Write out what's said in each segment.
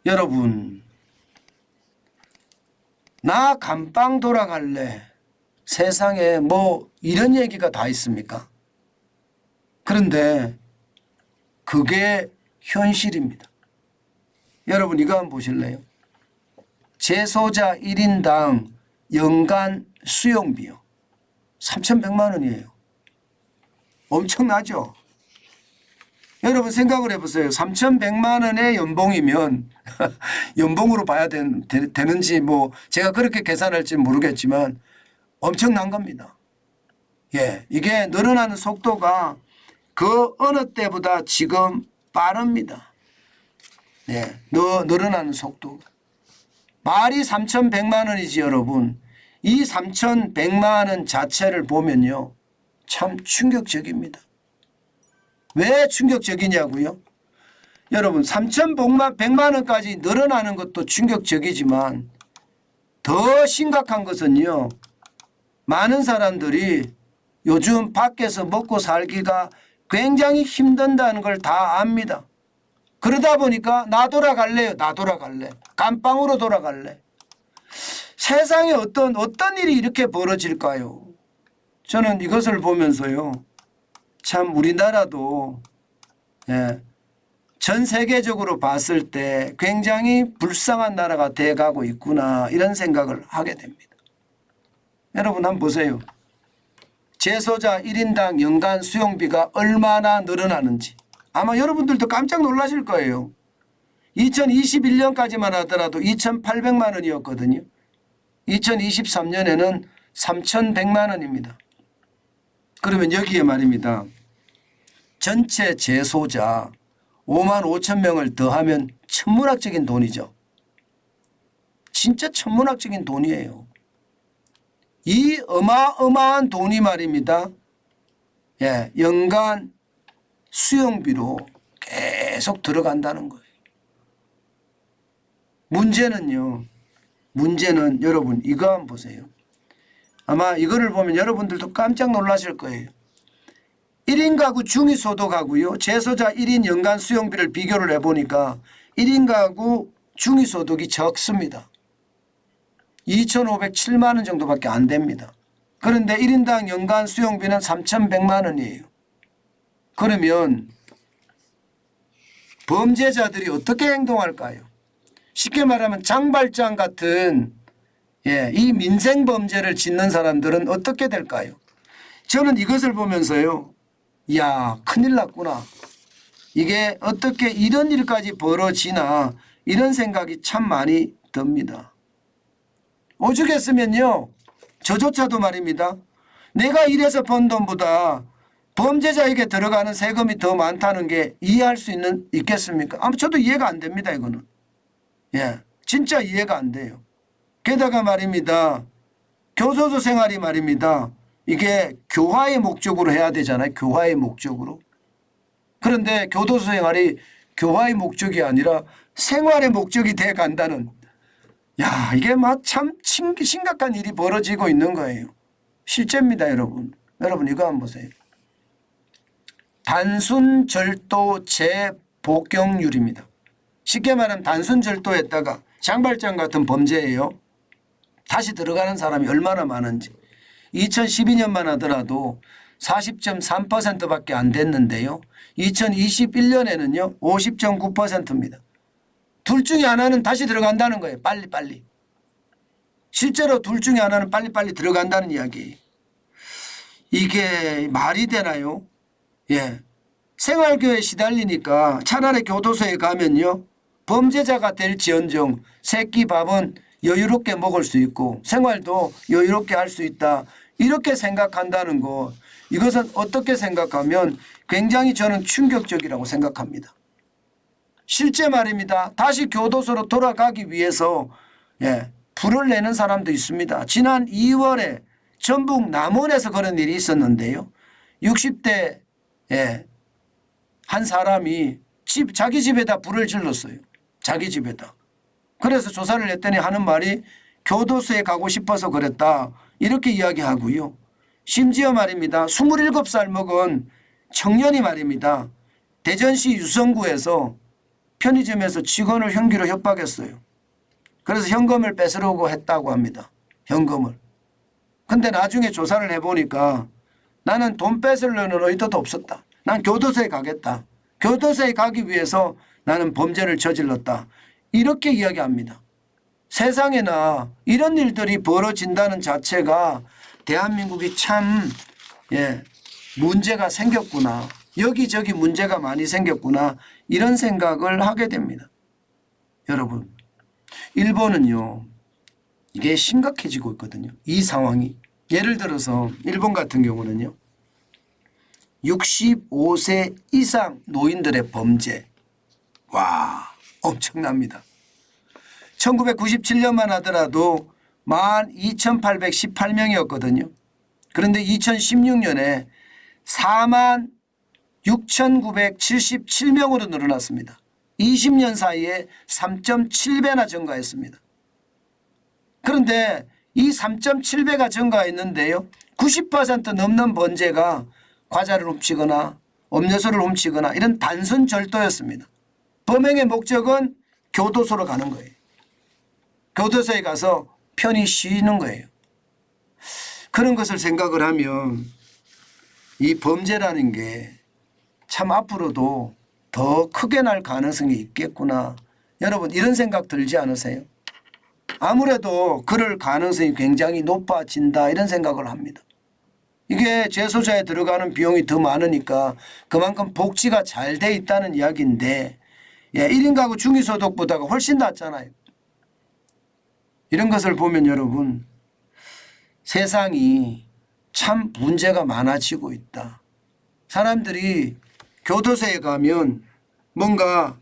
여러분, 나 감방 돌아갈래. 세상에 뭐 이런 얘기가 다 있습니까? 그런데 그게 현실입니다. 여러분 이거 한번 보실래요? 재소자 1인당 연간 수용비요. 3,100만 원이에요. 엄청나죠? 여러분 생각을 해보세요. 3,100만 원의 연봉이면 연봉으로 봐야 되는지 뭐 제가 그렇게 계산할지 모르겠지만 엄청난 겁니다. 예, 이게 늘어나는 속도가 그 어느 때보다 지금 빠릅니다. 예, 늘어나는 속도가. 말이 3,100만 원이지 여러분. 이 3,100만 원 자체를 보면요. 참 충격적입니다. 왜 충격적이냐고요? 여러분 3,100만 원까지 늘어나는 것도 충격적이지만 더 심각한 것은요. 많은 사람들이 요즘 밖에서 먹고 살기가 굉장히 힘든다는 걸 다 압니다. 그러다 보니까 나 돌아갈래요. 나 돌아갈래. 감방으로 돌아갈래. 세상에 어떤 일이 이렇게 벌어질까요? 저는 이것을 보면서요. 참 우리나라도 전 세계적으로 봤을 때 굉장히 불쌍한 나라가 돼가고 있구나 이런 생각을 하게 됩니다. 여러분 한번 보세요. 재소자 1인당 연간 수용비가 얼마나 늘어나는지 아마 여러분들도 깜짝 놀라실 거예요. 2021년까지만 하더라도 2,800만 원이었거든요. 2023년에는 3,100만 원입니다. 그러면 여기에 말입니다. 전체 재소자 5만 5천 명을 더하면 천문학적인 돈이죠. 진짜 천문학적인 돈이에요. 이 어마어마한 돈이 말입니다. 예, 연간 수용비로 계속 들어간다는 거예요. 문제는 여러분 이거 한번 보세요. 아마 이거를 보면 여러분들도 깜짝 놀라실 거예요. 1인 가구 중위소득하고요. 재소자 1인 연간 수용비를 비교를 해보니까 1인 가구 중위소득이 적습니다. 2,507만 원 정도밖에 안 됩니다. 그런데 1인당 연간 수용비는 3,100만 원이에요. 그러면 범죄자들이 어떻게 행동할까요? 쉽게 말하면 장발장 같은 이 민생범죄를 짓는 사람들은 어떻게 될까요? 저는 이것을 보면서요. 야, 큰일 났구나. 이게 어떻게 이런 일까지 벌어지나 이런 생각이 참 많이 듭니다. 오죽했으면요. 저조차도 말입니다. 내가 일해서 번 돈보다 범죄자에게 들어가는 세금이 더 많다는 게 이해할 수 있겠습니까? 아마 저도 이해가 안 됩니다. 이거는. 예, 진짜 이해가 안 돼요. 게다가 말입니다. 교도소 생활이 말입니다. 이게 교화의 목적으로 해야 되잖아요. 교화의 목적으로. 그런데 교도소 생활이 교화의 목적이 아니라 생활의 목적이 돼 간다는 야, 이게 막 참 심각한 일이 벌어지고 있는 거예요. 실제입니다, 여러분. 여러분 이거 한번 보세요. 단순 절도 재복용률입니다. 쉽게 말하면 단순 절도했다가 장발장 같은 범죄예요. 다시 들어가는 사람이 얼마나 많은지. 2012년만 하더라도 40.3%밖에 안 됐는데요. 2021년에는요. 50.9%입니다. 둘 중에 하나는 다시 들어간다는 거예요. 빨리빨리. 실제로 둘 중에 하나는 빨리빨리 들어간다는 이야기예요. 이게 말이 되나요? 예. 생활교에 시달리니까 차라리 교도소에 가면요. 범죄자가 될지언정 새끼 밥은 여유롭게 먹을 수 있고 생활도 여유롭게 할 수 있다. 이렇게 생각한다는 거. 이것은 어떻게 생각하면 굉장히 저는 충격적이라고 생각합니다. 실제 말입니다. 다시 교도소로 돌아가기 위해서 불을 내는 사람도 있습니다. 지난 2월에 전북 남원에서 그런 일이 있었는데요. 60대 한 사람이 자기 집에다 불을 질렀어요. 자기 집에다. 그래서 조사를 했더니 하는 말이 교도소에 가고 싶어서 그랬다. 이렇게 이야기하고요. 심지어 말입니다. 27살 먹은 청년이 말입니다. 대전시 유성구에서 편의점에서 직원을 흉기로 협박했어요. 그래서 현금을 뺏으려고 했다고 합니다. 현금을. 근데 나중에 조사를 해보니까 나는 돈 뺏으려는 의도도 없었다. 난 교도소에 가겠다. 교도소에 가기 위해서 나는 범죄를 저질렀다. 이렇게 이야기합니다. 세상에나 이런 일들이 벌어진다는 자체가 대한민국이 참 문제가 생겼구나. 여기저기 문제가 많이 생겼구나. 이런 생각을 하게 됩니다. 여러분, 일본은요. 이게 심각해지고 있거든요. 이 상황이. 예를 들어서 일본 같은 경우는요. 65세 이상 노인들의 범죄. 와, 엄청납니다. 1997년만 하더라도 12,818명이었거든요. 그런데 2016년에 46,977명으로 늘어났습니다. 20년 사이에 3.7배나 증가했습니다. 그런데 이 3.7배가 증가했는데요. 90% 넘는 범죄가 과자를 훔치거나 음료수를 훔치거나 이런 단순 절도였습니다. 범행의 목적은 교도소로 가는 거예요. 교도소에 가서 편히 쉬는 거예요. 그런 것을 생각을 하면 이 범죄라는 게 참 앞으로도 더 크게 날 가능성이 있겠구나. 여러분 이런 생각 들지 않으세요? 아무래도 그럴 가능성이 굉장히 높아진다 이런 생각을 합니다. 이게 재소자에 들어가는 비용이 더 많으니까 그만큼 복지가 잘 돼 있다는 이야기인데 1인 가구 중위소득보다가 훨씬 낫잖아요. 이런 것을 보면 여러분 세상이 참 문제가 많아지고 있다. 사람들이 교도소에 가면 뭔가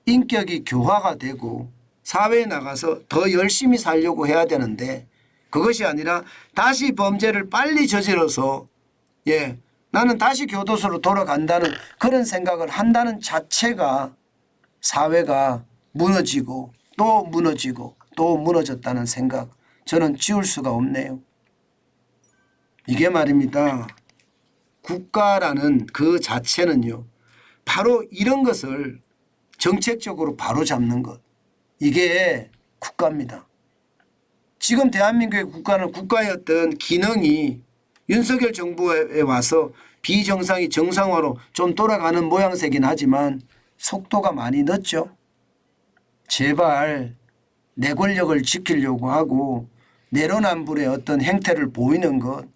인격이 교화가 되고 사회에 나가서 더 열심히 살려고 해야 되는데 그것이 아니라 다시 범죄를 빨리 저질러서 나는 다시 교도소로 돌아간다는 그런 생각을 한다는 자체가 사회가 무너지고 또 무너지고 또 무너졌다는 생각 저는 지울 수가 없네요. 이게 말입니다. 국가라는 그 자체는요. 바로 이런 것을 정책적으로 바로잡는 것. 이게 국가입니다. 지금 대한민국의 국가는 국가의 어떤 기능이 윤석열 정부에 와서 비정상이 정상화로 좀 돌아가는 모양새긴 하지만 속도가 많이 늦죠. 제발 내 권력을 지키려고 하고 내로남불의 어떤 행태를 보이는 것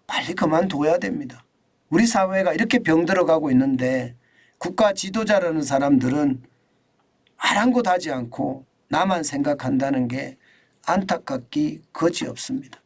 빨리 그만둬야 됩니다. 우리 사회가 이렇게 병들어가고 있는데 국가 지도자라는 사람들은 아랑곳하지 않고 나만 생각한다는 게 안타깝기 거지없습니다.